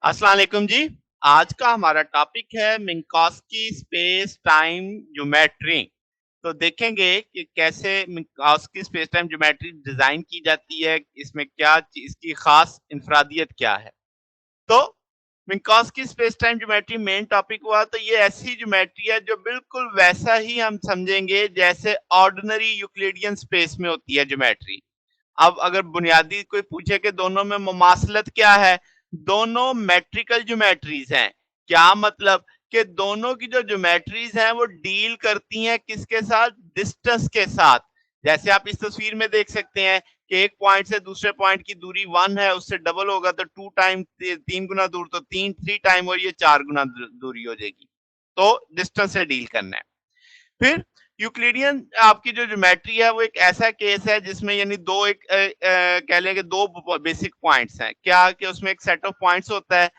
अस्सलाम वालेकुम जी। आज का हमारा टॉपिक है मिन्कॉस्की स्पेस टाइम ज्योमेट्री। तो देखेंगे कि कैसे मिन्कॉस्की स्पेस टाइम ज्योमेट्री डिजाइन की जाती है, इसमें क्या इसकी खास इनफरादियत क्या है। तो Minkowski space time geometry main topic हुआ, तो ये ऐसी ज्योमेट्री है जो बिल्कुल वैसा ही हम समझेंगे जैसे ऑर्डिनरी यूक्लिडियन स्पेस में होती है ज्योमेट्री। अब अगर बुनियादी कोई पूछे कि दोनों में मुमासलत क्या है, दोनों मेट्रिकल ज्योमेट्रीज हैं। क्या मतलब कि दोनों की जो ज्योमेट्रीज हैं वो डील करती हैं किसके साथ, डिस्टेंस के साथ। जैसे आप इस तस्वीर में देख सकते हैं कि एक पॉइंट से दूसरे पॉइंट की दूरी 1 है, उससे डबल होगा तो 2 टाइम, 3 गुना दूर तो 3 टाइम, और ये 4 गुना दूरी हो जाएगी। तो डिस्टेंस से डील करना है। फिर यूक्लिडियन आपकी जो ज्योमेट्री है वो एक ऐसा केस है जिसमें यानी दो कह लें कि दो बेसिक पॉइंट्स हैं। क्या कि उसमें एक सेट ऑफ पॉइंट्स होता है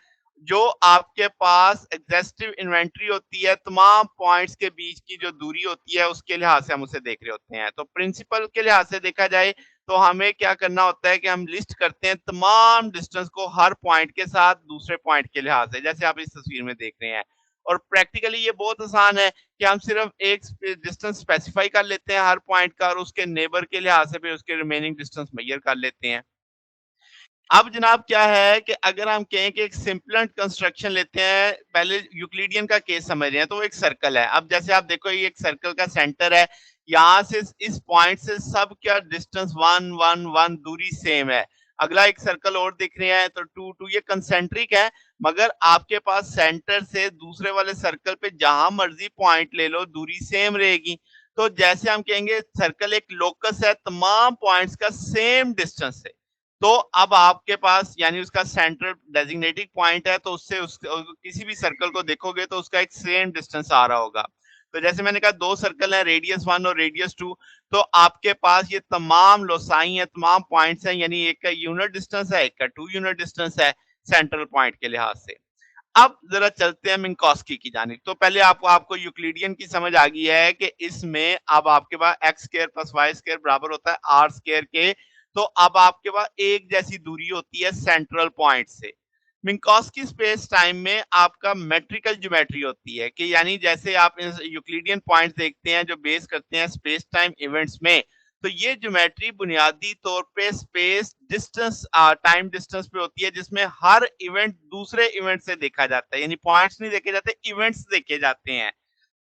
जो आपके पास एग्जॉस्टिव इन्वेंटरी होती है, तमाम पॉइंट्स के बीच की जो दूरी होती है उसके लिहाज से हम उसे देख रहे होते हैं। तो प्रिंसिपल के लिहाज से देखा जाए तो हमें क्या करना होता है कि हम लिस्ट करते हैं तमाम डिस्टेंस को हर पॉइंट के साथ दूसरे पॉइंट के लिहाज से, जैसे आप इस तस्वीर में देख रहे हैं। और प्रैक्टिकली ये बहुत आसान है कि हम सिर्फ एक डिस्टेंस स्पेसिफाई कर लेते हैं हर पॉइंट का, और उसके नेबर के लिहाज से फिर उसके रिमेनिंग डिस्टेंस मेजर कर लेते हैं। अब जनाब क्या है कि अगर हम कहें कि एक सिंपल कंस्ट्रक्शन लेते हैं, पहले यूक्लिडियन का केस समझ रहे हैं, तो वो एक सर्कल है। अब जैसे आप देखो ये एक सर्कल का सेंटर है, यहाँ से इस पॉइंट से सब क्या डिस्टेंस 1 1 1 दूरी सेम है। अगला एक सर्कल और दिख रहे हैं तो 2 2, ये कंसेंट्रिक है, मगर आपके पास सेंटर से दूसरे वाले सर्कल पे जहां मर्जी पॉइंट ले लो दूरी सेम रहेगी। तो जैसे हम कहेंगे सर्कल एक लोकस है, तमाम पॉइंट्स का सेम डिस्टेंस है। तो अब आपके पास यानी उसका सेंटर डेजिग्नेटिंग पॉइंट है, तो उससे किसी भी सर्कल को देखोगे तो उसका एक सेम डिस्टेंस आ रहा होगा। तो जैसे मैंने कहा दो सर्कल है, रेडियस 1 और रेडियस 2। तो आपके पास ये तमाम लोसाई है, तमाम पॉइंट्स हैं, यानी एक का यूनिट डिस्टेंस है, एक का 2 यूनिट डिस्टेंस है सेंट्रल पॉइंट के लिहाज से। अब जरा चलते हैं मिन्कॉस्की की जानिब। तो पहले आपको आपको यूक्लिडियन की समझ आ गई है कि इसमें अब आपके पास x square plus y square बराबर होता है आर स्क्वायर के। तो अब आपके पास एक जैसी दूरी होती है सेंट्रल पॉइंट से। मिन्कॉस्की स्पेस टाइम में आपका मेट्रिकल ज्योमेट्री होती है कि यानी जैसे आप यूक्लिडियन पॉइंट्स देखते हैं जो बेस करते हैं स्पेस टाइम इवेंट्स में, तो ये ज्योमेट्री बुनियादी तौर पे स्पेस डिस्टेंस टाइम डिस्टेंस पे होती है, जिसमें हर इवेंट दूसरे इवेंट से देखा जाता है, यानी पॉइंट्स नहीं देखे जाते, इवेंट्स देखे जाते हैं।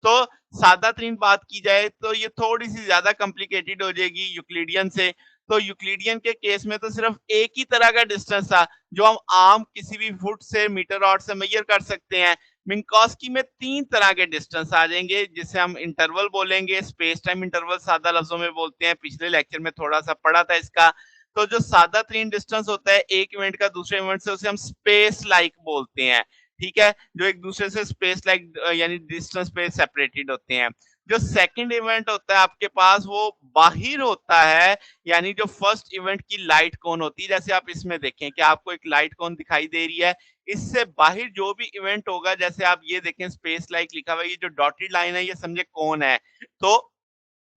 तो सादा तरीन बात की जाए तो ये थोड़ी सी ज्यादा कॉम्प्लिकेटेड हो जाएगी यूक्लिडियन से। तो यूक्लिडियन के केस में तो सिर्फ एक ही तरह का डिस्टेंस था जो हम आम किसी भी फुट से मीटर रॉड से मेजर कर सकते हैं। मिन्कॉस्की में 3 तरह के डिस्टेंस आ जाएंगे जिसे हम इंटरवल बोलेंगे, स्पेस टाइम इंटरवल सादा लफ्जों में बोलते हैं, पिछले लेक्चर में थोड़ा सा पढ़ा था इसका। तो जो सादा तरीन डिस्टेंस होता है एक इवेंट का दूसरे इवेंट से, उसे हम स्पेस लाइक बोलते हैं। ठीक है, जो एक दूसरे से स्पेस लाइक यानी डिस्टेंस पे सेपरेटेड होते हैं। जो सेकंड इवेंट होता है आपके पास वो बाहिर होता है, यानी जो फर्स्ट इवेंट की लाइट कौन होती है, जैसे आप इसमें देखें कि आपको एक लाइट कौन दिखाई दे रही है, इससे बाहर जो भी इवेंट होगा, जैसे आप ये देखें स्पेस लाइक लिखा हुआ है, ये जो डॉटेड लाइन है ये समझे कौन है। तो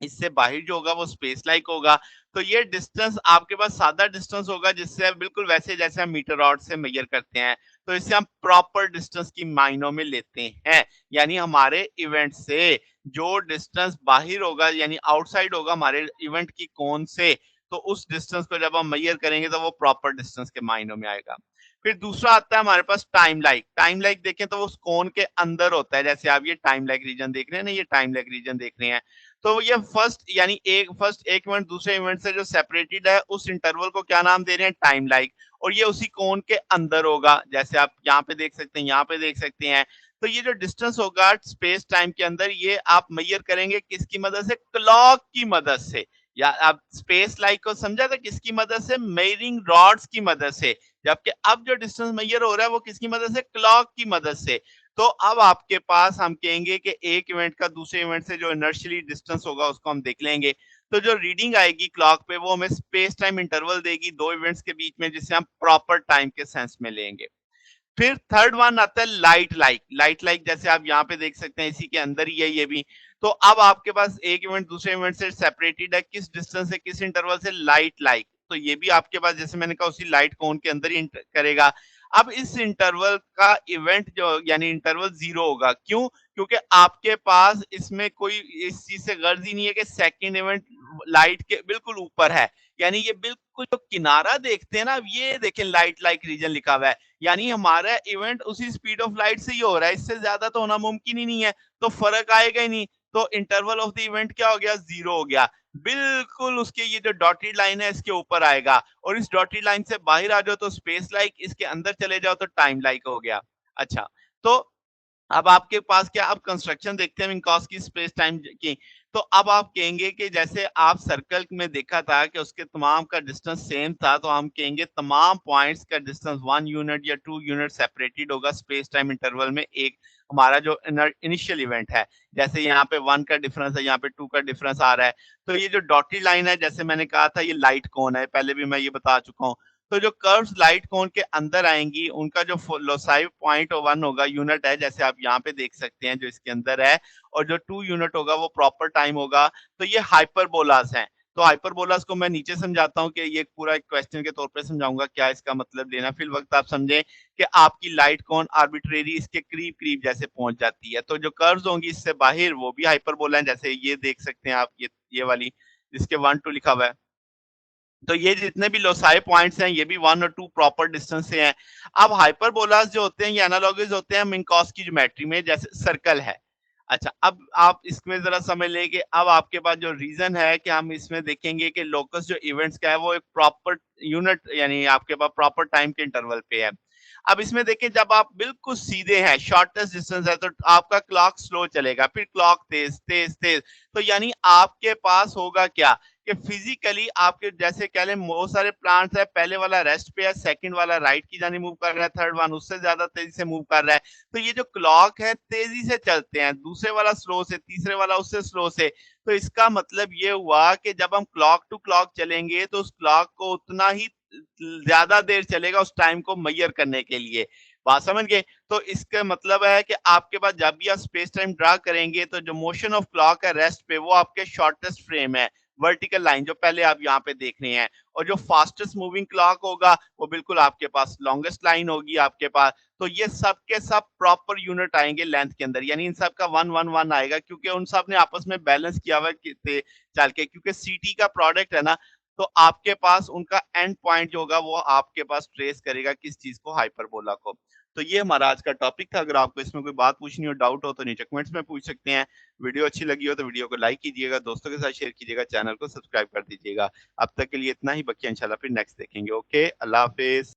इससे बाहर जो होगा वो स्पेस लाइक होगा। तो ये डिस्टेंस आपके पास सादा डिस्टेंस होगा जिससे बिल्कुल वैसे जैसे हम मीटर रॉड से मेजर करते हैं। तो इसे हम प्रॉपर डिस्टेंस की मायनों में लेते हैं, यानी हमारे इवेंट से जो डिस्टेंस बाहर होगा यानी आउटसाइड होगा हमारे इवेंट की कोन से, तो उस डिस्टेंस को जब हम मेजर करेंगे तो वो प्रॉपर डिस्टेंस के मायनों में आएगा। फिर दूसरा आता है हमारे पास टाइम लाइक। टाइम लाइक देखें तो वो उस कोन के अंदर होता है, जैसे आप ये टाइम लाइक रीजन देख रहे हैं ना, ये टाइम लाइक रीजन देख रहे हैं। तो ये फर्स्ट एक इवेंट दूसरे इवेंट से जो सेपरेटेड है उस इंटरवल को क्या नाम दे रहे हैं, टाइम लाइक। और ये उसी कोन के अंदर होगा, जैसे आप यहाँ पे देख सकते हैं, यहाँ पे देख सकते हैं। तो ये जो डिस्टेंस होगा स्पेस टाइम के अंदर, ये आप मेजर करेंगे किसकी मदद से, क्लॉक की मदद से। या आप स्पेस लाइक को समझा था किसकी मदद से, मेजरिंग रॉड्स की मदद से। जबकि अब जो डिस्टेंस मेजर हो रहा है वो किसकी मदद से, क्लॉक की मदद से। तो अब आपके पास हम कहेंगे कि एक इवेंट का दूसरे इवेंट से जो इनर्शियली डिस्टेंस होगा उसको हम देख लेंगे। तो जो रीडिंग आएगी क्लॉक पे वो हमें स्पेस टाइम इंटरवल देगी दो इवेंट्स के बीच में, जिसे हम प्रॉपर टाइम के सेंस में लेंगे। फिर थर्ड वन आता है लाइट लाइक। लाइट लाइक जैसे आप यहाँ पे देख सकते हैं, इसी के अंदर ही है ये भी। तो अब आपके पास एक इवेंट दूसरे इवेंट से सेपरेटेड है, किस डिस्टेंस से, किस इंटरवल से, लाइट लाइक। तो ये भी आपके पास जैसे मैंने कहा उसी लाइट कोन के अंदर ही करेगा। अब इस इंटरवल का इवेंट जो यानी इंटरवल 0 होगा, क्यों? क्योंकि आपके पास इसमें कोई इस चीज़ से गर्ज़ ही नहीं है कि सेकंड इवेंट लाइट के बिल्कुल ऊपर है। यानी ये बिल्कुल जो किनारा देखते हैं ना, ये देखें लाइट लाइक रीजन लिखा हुआ है। यानी हमारा इवेंट उसी स्पीड ऑफ लाइट से ही हो रहा है, इससे ज़्यादा तो होना मुमकिन ही नहीं है, तो फ़र्क आएगा ही नहीं। तो इंटरवल ऑफ द इवेंट क्या हो गया? 0 हो गया। बिल्कुल उसके ये जो डॉटेड लाइन है इसके ऊपर आएगा और इस डॉटेड लाइन से बाहर आ जाओ तो स्पेस लाइक, इसके अंदर चले जाओ तो टाइम लाइक हो गया। अच्छा, तो अब आपके पास क्या अब कंस्ट्रक्शन देखते हैं मिन्कॉस की स्पेस टाइम की। तो अब आप कहेंगे कि जैसे आप सर्कल में देखा था कि उसके तमाम का डिस्टेंस सेम था, तो हम कहेंगे तमाम पॉइंट्स का डिस्टेंस 1 यूनिट या 2 यूनिट सेपरेटेड होगा स्पेस टाइम इंटरवल में एक हमारा जो इनिशियल इवेंट है। जैसे यहाँ पे 1 का डिफरेंस है, यहाँ पे 2 का डिफरेंस आ रहा है। तो ये जो डॉटेड लाइन है जैसे मैंने कहा था ये लाइट कोन है, पहले भी मैं ये बता चुका हूँ। तो जो कर्व्स लाइट कोन के अंदर आएँगी, उनका जो लोसाई पॉइंट 1 होगा, यूनिट है, जैसे आप यहाँ पे देख सकते हैं जो इसके अंदर है और जो 2 यूनिट होगा वो प्रॉपर टाइम होगा, तो ये हाइपरबोलास हैं। तो हाइपरबोलास को मैं नीचे समझाता हूँ कि ये पूरा एक क्वेश्चन के तौर पे समझाऊँगा क्या इसका मतलब लेना, फिर वक़्त आप समझें कि आपकी लाइट कोन आर्बिट्रेरी इसके करीब-करीब जैसे पहुँच जाती है। तो जो कर्व्स होंगी इससे बाहिर वो भी हाइपरबोला हैं, जैसे ये देख सकते हैं आप ये वाली, जिसके 1, 2 लिखा हुआ है। तो ये जितने भी लोसाई पॉइंट्स हैं, ये भी 1 और 2 प्रॉपर डिस्टेंस से हैं। अब हाइपरबोलास जो होते हैं, ये एनालॉगस होते हैं मिन्कॉस की ज्योमेट्री में, जैसे सर्कल है। अच्छा, अब आप इसमें ज़रा समझ लें कि अब आपके पास जो रीज़न है कि हम इसमें देखेंगे कि लोकस जो इवेंट्स का है, वो एक प्रॉपर यूनिट यानी आपके पास प्रॉपर टाइम के इंटरवल पे है। अब इसमें देखिए जब आप बिल्कुल सीधे हैं, शॉर्टेस्ट डिस्टेंस है, तो आपका क्लॉक स्लो चलेगा, फिर क्लॉक तेज़, तेज़, तेज़। तो यानी आपके पास होगा क्या कि फिजिकली आपके जैसे कह लें बहुत सारे प्लांट्स है, पहले वाला रेस्ट पे है, सेकंड वाला राइट की जानिब मूव कर रहा है, थर्ड वन उससे ज़्यादा तेज़ी से मूव कर रहा है। तो ये जो क्लॉक है तेज़ी से चलते हैं, दूसरे वाला स्लो से, तीसरे वाला उससे स्लो से। तो इसका मतलब ये हुआ कि जब हम क्लॉक टू क्लॉक चलेंगे तो उस क्लॉक को उतना ही ज़्यादा देर चलेगा उस टाइम को मेज़र करने के लिए। बात समझ गए? तो इसका मतलब है कि आपके पास जब भी आप स्पेस टाइम ड्रा करेंगे तो जो मोशन ऑफ क्लॉक है रेस्ट पे वो आपके शॉर्टेस्ट फ्रेम है, वर्टिकल लाइन जो पहले आप यहाँ पे देख रहे हैं और जो फास्टेस्ट मूविंग क्लॉक होगा वो बिल्कुल आपके पास लॉन्गेस्ट लाइन होगी आपके पास। तो ये सब के सब प्रॉपर यूनिट आएँगे लेंथ के अंदर यानी इन सब का 1, 1, 1 आएगा क्योंकि उन सब ने आपस में बैलेंस किया हुआ है चल के क्योंकि सीटी का प्रोडक्ट है ना, तो आपके पास उनका एंड पॉइंट जो होगा वो आपके पास ट्रेस करेगा किस चीज़ को हाइपरबोला को। तो ये हमारा आज का टॉपिक था। अगर आपको इसमें कोई बात पूछनी हो, डाउट हो तो नीचे कमेंट्स में पूछ सकते हैं। वीडियो अच्छी लगी हो तो वीडियो को लाइक कीजिएगा, दोस्तों के साथ शेयर कीजिएगा, चैनल को सब्सक्राइब कर दीजिएगा। अब तक के लिए इतना ही, बाकी इंशाल्लाह फिर नेक्स्ट देखेंगे। ओके, अल्लाह हाफ़िज़।